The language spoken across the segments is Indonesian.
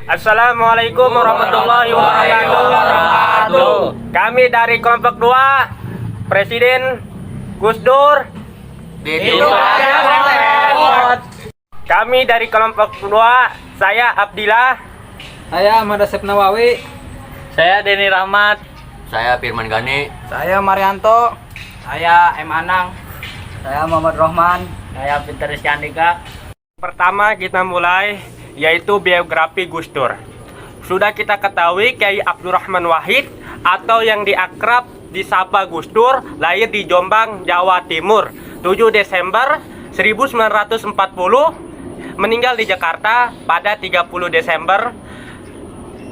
Assalamualaikum warahmatullahi wabarakatuh. Kami dari kelompok 2 Presiden Gus Dur. Kami dari kelompok 2, saya Abdillah. Saya Ahmad Asep Nawawi. Saya Denny Rahmat. Saya Firman Gani. Saya Marianto. Saya M. Anang. Saya Muhammad Rohman. Saya Peter Iskandika. Pertama kita mulai yaitu biografi Gus Dur. Sudah kita ketahui Kiai Abdurrahman Wahid atau yang diakrab disapa Gus Dur lahir di Jombang, Jawa Timur 7 Desember 1940, meninggal di Jakarta pada 30 Desember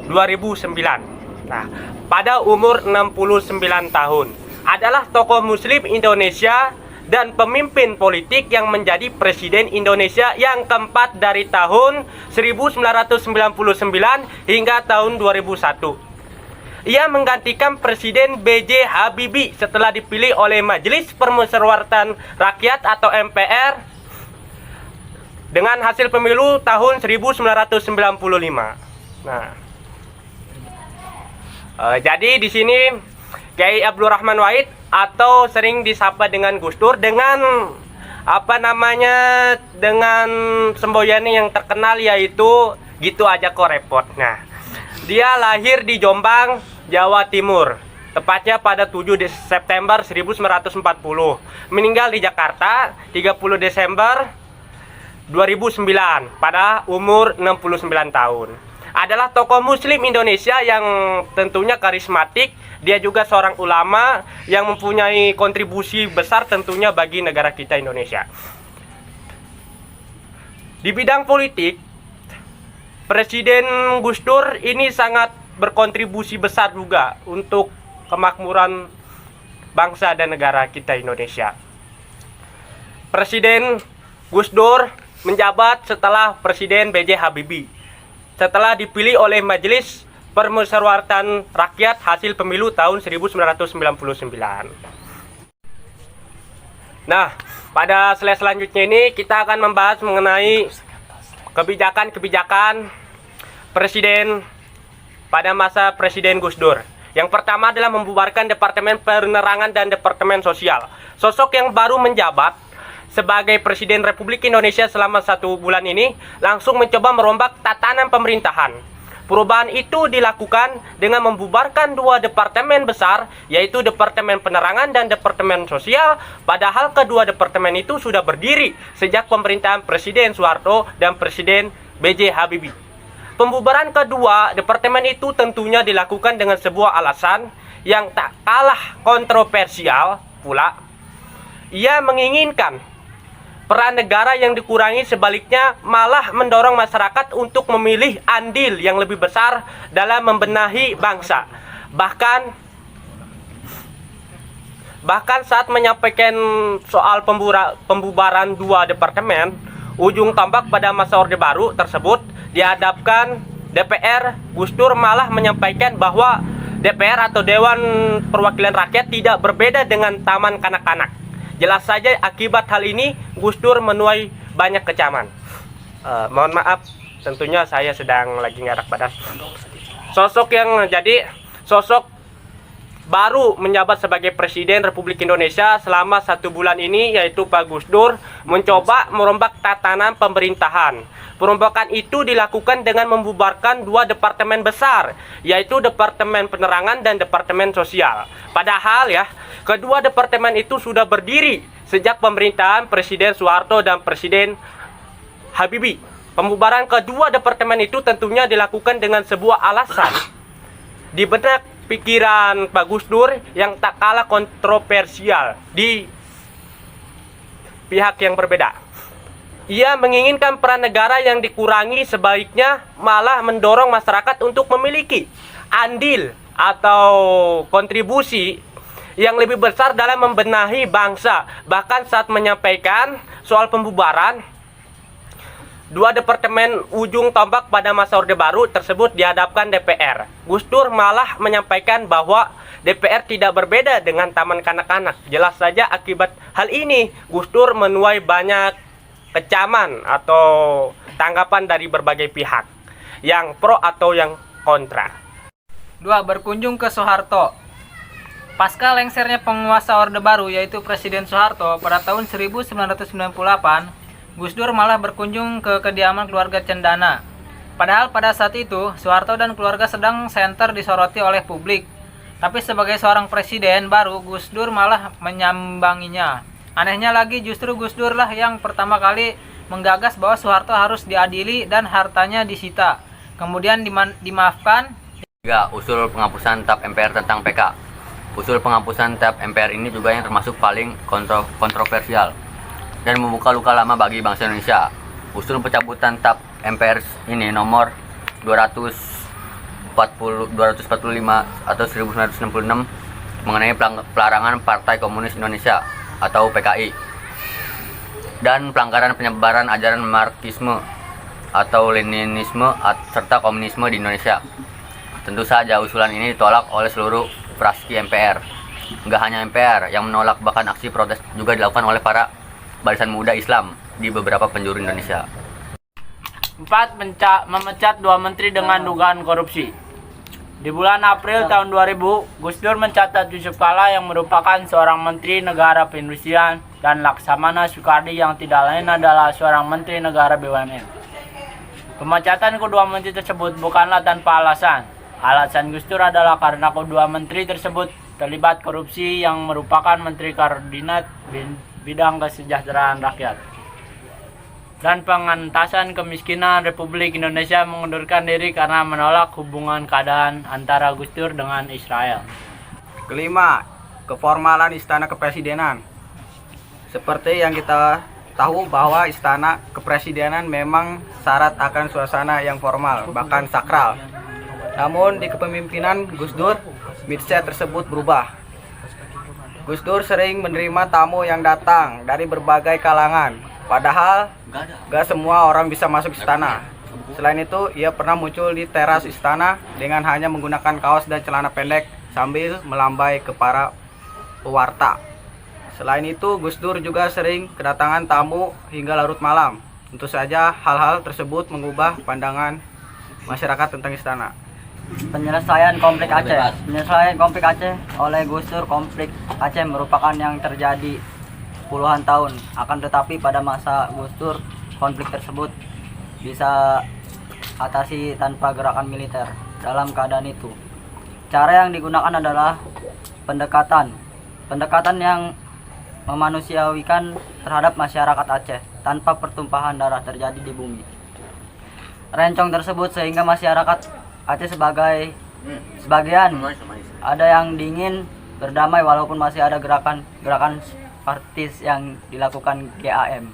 2009. Nah, pada umur 69 tahun. Adalah tokoh muslim Indonesia dan pemimpin politik yang menjadi Presiden Indonesia yang keempat dari tahun 1999 hingga tahun 2001. Ia menggantikan Presiden B.J. Habibie setelah dipilih oleh Majelis Permusyawaratan Rakyat atau MPR dengan hasil pemilu tahun 1995. Nah, jadi di sini Kiai Abdurrahman Wahid atau sering disapa dengan Gus Dur dengan dengan semboyannya yang terkenal yaitu gitu aja kok repot. Nah, dia lahir di Jombang, Jawa Timur, tepatnya pada 7 September 1940. Meninggal di Jakarta 30 Desember 2009 pada umur 69 tahun. Adalah tokoh muslim Indonesia yang tentunya karismatik. Dia juga seorang ulama yang mempunyai kontribusi besar tentunya bagi negara kita Indonesia. Di bidang politik, Presiden Gus Dur ini sangat berkontribusi besar juga untuk kemakmuran bangsa dan negara kita Indonesia. Presiden Gus Dur menjabat setelah Presiden B.J. Habibie, setelah dipilih oleh Majelis Permusyawaratan Rakyat hasil pemilu tahun 1999. Nah, pada slide selanjutnya ini kita akan membahas mengenai kebijakan-kebijakan Presiden pada masa Presiden Gus Dur. Yang pertama adalah membubarkan Departemen Penerangan dan Departemen Sosial. Sosok yang baru menjabat sebagai Presiden Republik Indonesia selama 1 bulan ini langsung mencoba merombak tatanan pemerintahan. Perubahan itu dilakukan dengan membubarkan 2 departemen besar, yaitu Departemen Penerangan dan Departemen Sosial, padahal kedua departemen itu sudah berdiri sejak pemerintahan Presiden Soeharto dan Presiden B.J. Habibie. Pembubaran kedua departemen itu tentunya dilakukan dengan sebuah alasan yang tak kalah kontroversial pula. Ia menginginkan peran negara yang dikurangi, sebaliknya malah mendorong masyarakat untuk memilih andil yang lebih besar dalam membenahi bangsa. Bahkan saat menyampaikan soal pembubaran 2 departemen, ujung tombak pada masa Orde Baru tersebut dihadapkan DPR, Gus Dur malah menyampaikan bahwa DPR atau Dewan Perwakilan Rakyat tidak berbeda dengan taman kanak-kanak. Jelas saja akibat hal ini Gus Dur menuai banyak kecaman. Mohon maaf, tentunya saya sedang lagi ngarak badan. Sosok baru menjabat sebagai Presiden Republik Indonesia selama 1 bulan ini yaitu Pak Gus Dur mencoba merombak tatanan pemerintahan. Perombakan itu dilakukan dengan membubarkan 2 departemen besar, yaitu Departemen Penerangan dan Departemen Sosial. Padahal kedua departemen itu sudah berdiri sejak pemerintahan Presiden Soeharto dan Presiden Habibie. Pembubaran kedua departemen itu tentunya dilakukan dengan sebuah alasan di benak pikiran Pak Gus Dur yang tak kalah kontroversial di pihak yang berbeda. Ia menginginkan peran negara yang dikurangi, sebaiknya malah mendorong masyarakat untuk memiliki andil atau kontribusi yang lebih besar dalam membenahi bangsa. Bahkan saat menyampaikan soal pembubaran 2 departemen ujung tombak pada masa Orde Baru tersebut dihadapkan DPR, Gus Dur malah menyampaikan bahwa DPR tidak berbeda dengan taman kanak-kanak. Jelas saja akibat hal ini Gus Dur menuai banyak kecaman atau tanggapan dari berbagai pihak. yang pro atau yang kontra. 2. Berkunjung ke Soeharto. Pasca lengsernya penguasa Orde Baru yaitu Presiden Soeharto pada tahun 1998, Gus Dur malah berkunjung ke kediaman keluarga Cendana. Padahal pada saat itu Soeharto dan keluarga sedang senter disoroti oleh publik. Tapi sebagai seorang presiden baru, Gus Dur malah menyambanginya. Anehnya lagi justru Gus Dur lah yang pertama kali menggagas bahwa Soeharto harus diadili dan hartanya disita. Kemudian dimaafkan. 3. Usul penghapusan TAP MPR tentang PK. Usul penghapusan TAP MPR ini juga yang termasuk paling kontroversial dan membuka luka lama bagi bangsa Indonesia. Usul pencabutan TAP MPR ini nomor 245 atau 1966 mengenai pelarangan Partai Komunis Indonesia atau PKI dan pelanggaran penyebaran ajaran Marxisme atau Leninisme serta komunisme di Indonesia. Tentu saja usulan ini ditolak oleh seluruh fraksi MPR. Enggak hanya MPR yang menolak, bahkan aksi protes juga dilakukan oleh para barisan muda Islam di beberapa penjuru Indonesia. 4. Memecat 2 menteri dengan dugaan korupsi. Di bulan April tahun 2000, Gus Dur mencatat Yusuf Kala yang merupakan seorang menteri negara perindustrian dan Laksamana Soekardi yang tidak lain adalah seorang menteri negara BUMN. Pemecatan kedua menteri tersebut bukanlah tanpa alasan. Alasan Gus Dur adalah karena kedua menteri tersebut terlibat korupsi yang merupakan menteri koordinat bidang kesejahteraan rakyat dan pengentasan kemiskinan. Republik Indonesia mengundurkan diri karena menolak hubungan keadaan antara Gus Dur dengan Israel. 5. Keformalan Istana Kepresidenan. Seperti yang kita tahu bahwa Istana Kepresidenan memang syarat akan suasana yang formal, bahkan sakral. Namun di kepemimpinan Gus Dur, mindset tersebut berubah. Gus Dur sering menerima tamu yang datang dari berbagai kalangan. Padahal gak semua orang bisa masuk istana. Selain itu, ia pernah muncul di teras istana dengan hanya menggunakan kaos dan celana pendek sambil melambai ke para pewarta. Selain itu, Gus Dur juga sering kedatangan tamu hingga larut malam. Tentu saja hal-hal tersebut mengubah pandangan masyarakat tentang istana. Penyelesaian konflik Aceh. Penyelesaian konflik Aceh oleh Gus Dur. Konflik Aceh merupakan yang terjadi puluhan tahun. Akan tetapi pada masa Gus Dur, konflik tersebut bisa atasi tanpa gerakan militer. Dalam keadaan itu, cara yang digunakan adalah pendekatan yang memanusiawikan terhadap masyarakat Aceh tanpa pertumpahan darah terjadi di bumi. Rencong tersebut sehingga masyarakat Aceh sebagian ada yang dingin berdamai walaupun masih ada gerakan partis yang dilakukan GAM.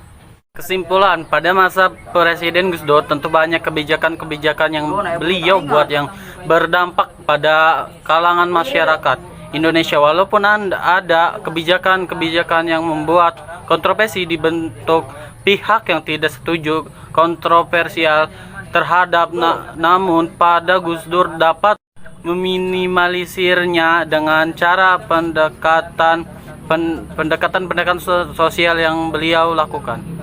Kesimpulan, pada masa Presiden Gus Dur tentu banyak kebijakan-kebijakan yang beliau buat yang berdampak pada kalangan masyarakat Indonesia. Walaupun ada kebijakan-kebijakan yang membuat kontroversi dibentuk pihak yang tidak setuju kontroversial terhadap, namun pada Gus Dur dapat meminimalisirnya dengan cara pendekatan sosial yang beliau lakukan.